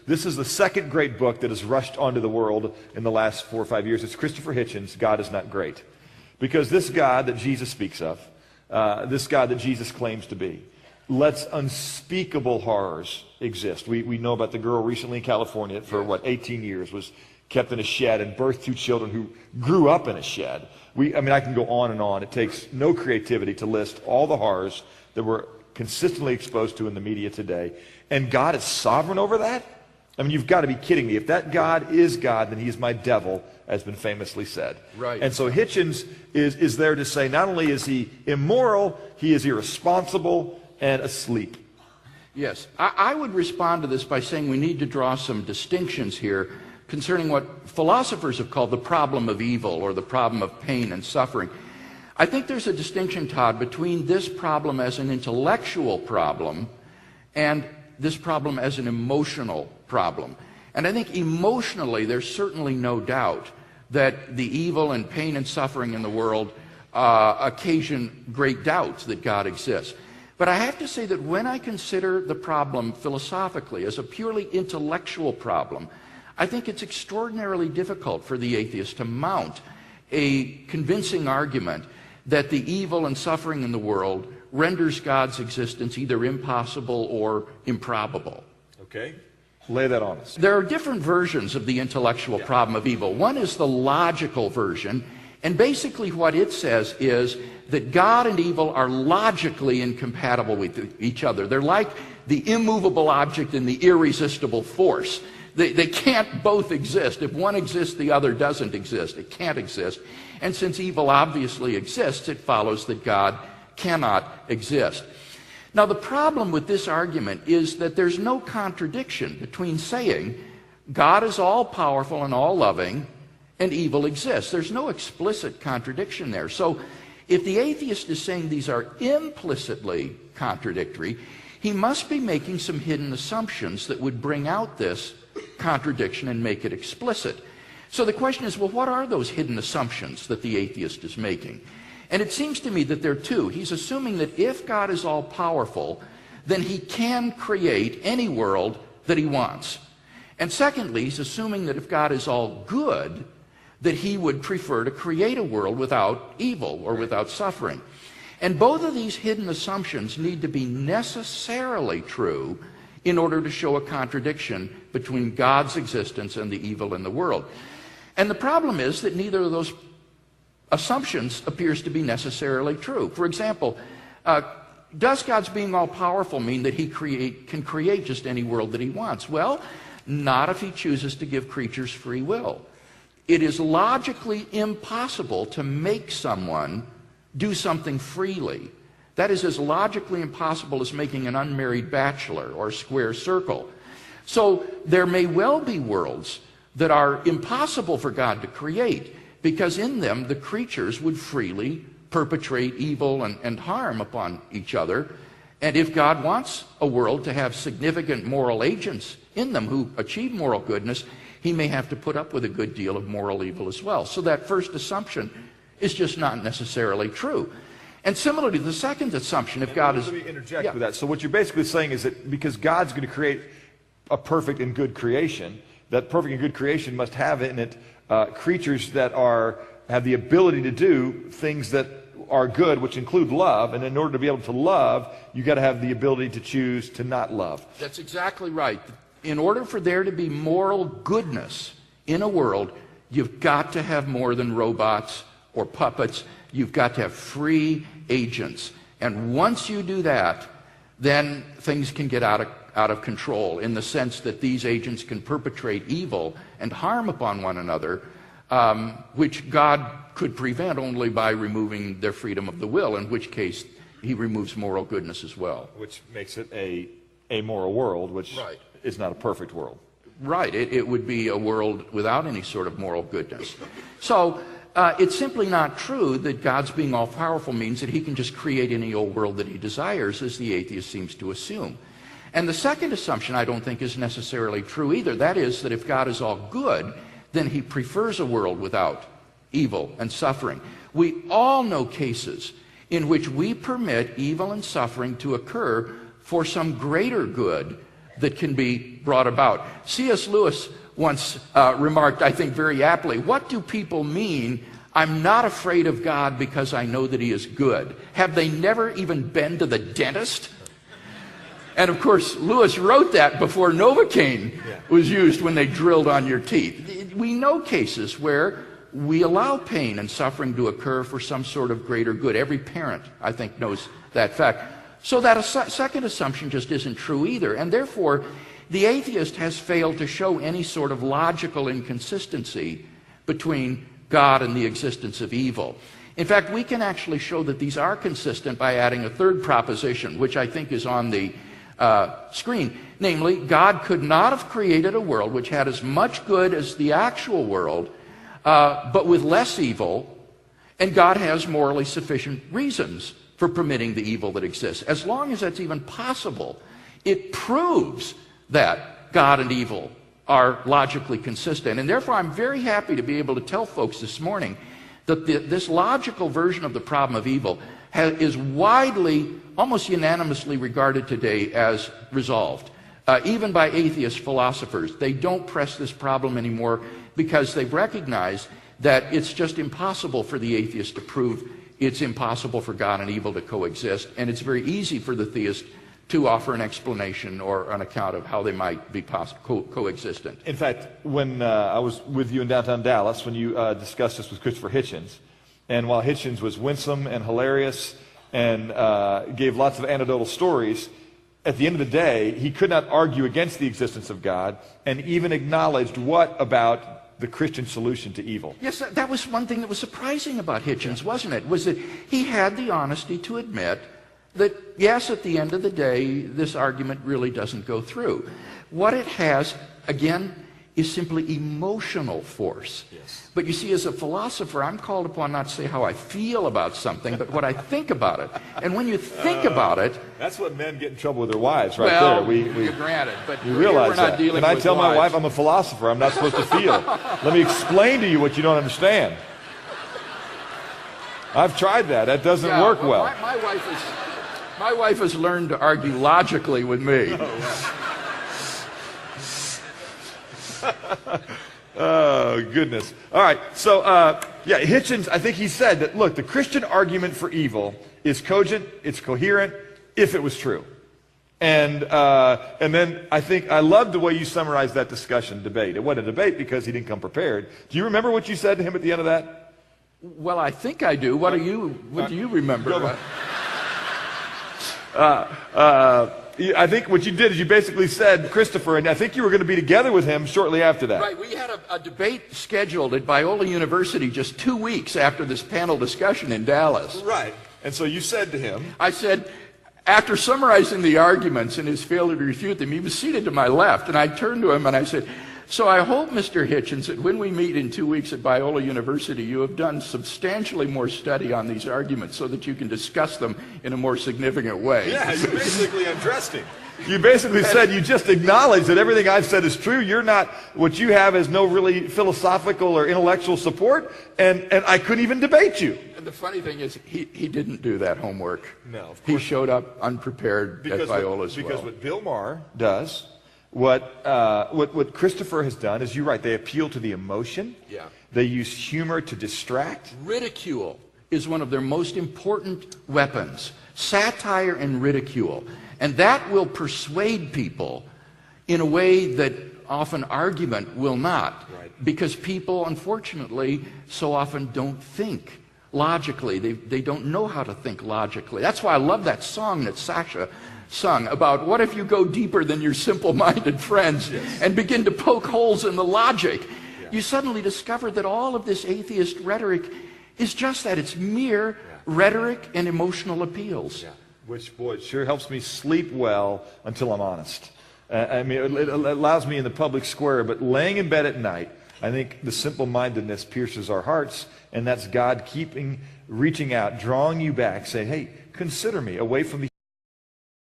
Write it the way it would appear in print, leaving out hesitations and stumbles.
This is the second great book that has rushed onto the world in the last 4 or 5 years. It's Christopher Hitchens' God is Not Great. Because this God that Jesus speaks of, this God that Jesus claims to be, lets unspeakable horrors exist. We know about the girl recently in California for, 18 years, was kept in a shed and birthed 2 children who grew up in a shed. I can go on and on. It takes no creativity to list all the horrors that we're consistently exposed to in the media today. And God is sovereign over that? You've got to be kidding me. If that God is God, then he is my devil, as been famously said. Right. And so Hitchens is there to say not only is he immoral, he is irresponsible and asleep. Yes. I would respond to this by saying we need to draw some distinctions here concerning what philosophers have called the problem of evil or the problem of pain and suffering. I think there's a distinction, Todd, between this problem as an intellectual problem and this problem as an emotional problem. And I think emotionally there's certainly no doubt that the evil and pain and suffering in the world occasion great doubts that God exists. But I have to say that when I consider the problem philosophically as a purely intellectual problem, I think it's extraordinarily difficult for the atheist to mount a convincing argument that the evil and suffering in the world renders God's existence either impossible or improbable. Okay. Lay that on us. There are different versions of the intellectual problem of evil. One is the logical version, and basically what it says is that God and evil are logically incompatible with each other. They're like the immovable object and the irresistible force. They can't both exist. If one exists, the other doesn't exist. It can't exist. And since evil obviously exists, it follows that God cannot exist. Now, the problem with this argument is that there's no contradiction between saying God is all-powerful and all-loving and evil exists. There's no explicit contradiction there. So if the atheist is saying these are implicitly contradictory, he must be making some hidden assumptions that would bring out this contradiction and make it explicit. So the question is, well, what are those hidden assumptions that the atheist is making? And it seems to me that there are two. He's assuming that if God is all-powerful, then he can create any world that he wants. And secondly, he's assuming that if God is all good, that he would prefer to create a world without evil or without suffering. And both of these hidden assumptions need to be necessarily true in order to show a contradiction between God's existence and the evil in the world. And the problem is that neither of those assumptions appears to be necessarily true. For example, does God's being all-powerful mean that he can create just any world that he wants? Well, not if he chooses to give creatures free will. It is logically impossible to make someone do something freely. That is as logically impossible as making an unmarried bachelor or square circle. So there may well be worlds that are impossible for God to create, because in them the creatures would freely perpetrate evil and harm upon each other. And if God wants a world to have significant moral agents in them who achieve moral goodness, he may have to put up with a good deal of moral evil as well. So that first assumption is just not necessarily true. And similarly, the second assumption, if God is... Let me interject with that. So what you're basically saying is that because God's going to create a perfect and good creation, that perfect and good creation must have in it creatures that have the ability to do things that are good, which include love. And in order to be able to love, you've got to have the ability to choose to not love. That's exactly right. In order for there to be moral goodness in a world, you've got to have more than robots or puppets. You've got to have free agents. And once you do that, then things can get out of control, in the sense that these agents can perpetrate evil and harm upon one another, which God could prevent only by removing their freedom of the will, in which case he removes moral goodness as well. Which makes it a moral world, which is not a perfect world. Right. It would be a world without any sort of moral goodness. So it's simply not true that God's being all-powerful means that he can just create any old world that he desires, as the atheist seems to assume. And the second assumption I don't think is necessarily true either. That is that if God is all good, then he prefers a world without evil and suffering. We all know cases in which we permit evil and suffering to occur for some greater good that can be brought about. C.S. Lewis once remarked, I think very aptly, what do people mean, I'm not afraid of God because I know that he is good? Have they never even been to the dentist? And of course, Lewis wrote that before Novocaine was used when they drilled on your teeth. We know cases where we allow pain and suffering to occur for some sort of greater good. Every parent, I think, knows that fact. So that second assumption just isn't true either. And therefore, the atheist has failed to show any sort of logical inconsistency between God and the existence of evil. In fact, we can actually show that these are consistent by adding a third proposition, which I think is on the screen. Namely, God could not have created a world which had as much good as the actual world, but with less evil, and God has morally sufficient reasons for permitting the evil that exists. As long as that's even possible, it proves that God and evil are logically consistent. And therefore, I'm very happy to be able to tell folks this morning that this logical version of the problem of evil is widely, almost unanimously regarded today as resolved. Even by atheist philosophers, they don't press this problem anymore because they've recognized that it's just impossible for the atheist to prove it's impossible for God and evil to coexist, and it's very easy for the theist to offer an explanation or an account of how they might be coexistent. In fact, when I was with you in downtown Dallas, when you discussed this with Christopher Hitchens, and while Hitchens was winsome and hilarious and gave lots of anecdotal stories, at the end of the day, he could not argue against the existence of God and even acknowledged what about the Christian solution to evil. Yes, that was one thing that was surprising about Hitchens, wasn't it? Was that he had the honesty to admit that, yes, at the end of the day, this argument really doesn't go through. What it has, again, is simply emotional force. Yes. But you see, as a philosopher, I'm called upon not to say how I feel about something, but what I think about it. And when you think about it... That's what men get in trouble with their wives, right well, there. You're granted, but you realize we're not that. dealing Can I with tell my wives. wife I'm a philosopher? I'm not supposed to feel. Let me explain to you what you don't understand. I've tried that. That doesn't work well. My wife has learned to argue logically with me. Oh, goodness. All right. So, Hitchens, I think he said that, look, the Christian argument for evil is cogent, it's coherent, if it was true. And then I think I love the way you summarized that debate. It wasn't a debate because he didn't come prepared. Do you remember what you said to him at the end of that? Well, I think I do. What do you remember? I think what you did is you basically said, Christopher, and I think you were going to be together with him shortly after that. Right. We had a debate scheduled at Biola University just 2 weeks after this panel discussion in Dallas. Right. And so you said to him... I said, after summarizing the arguments and his failure to refute them, he was seated to my left, and I turned to him and I said, so I hope, Mr. Hitchens, that when we meet in 2 weeks at Biola University, you have done substantially more study on these arguments so that you can discuss them in a more significant way. Yeah, you basically undressed him. You basically said, you just acknowledge that everything I've said is true. You're not, what you have is no really philosophical or intellectual support, and I couldn't even debate you. And the funny thing is, he didn't do that homework. No, of course. He showed up unprepared at Biola as well. Because what Bill Maher does, what Christopher has done is, you're right, they appeal to the emotion. Yeah. They use humor to distract. Ridicule is one of their most important weapons. Satire and ridicule. And that will persuade people in a way that often argument will not. Right. Because people, unfortunately, so often don't think logically. They don't know how to think logically. That's why I love that song that Sasha sung about what if you go deeper than your simple-minded friends and begin to poke holes in the logic. Yeah. You suddenly discover that all of this atheist rhetoric is just that. It's mere rhetoric and emotional appeals. Yeah. Which, boy, it sure helps me sleep well until I'm honest. I mean, it allows me in the public square, but laying in bed at night, I think the simple-mindedness pierces our hearts, and that's God reaching out, drawing you back, saying, hey, consider me away from the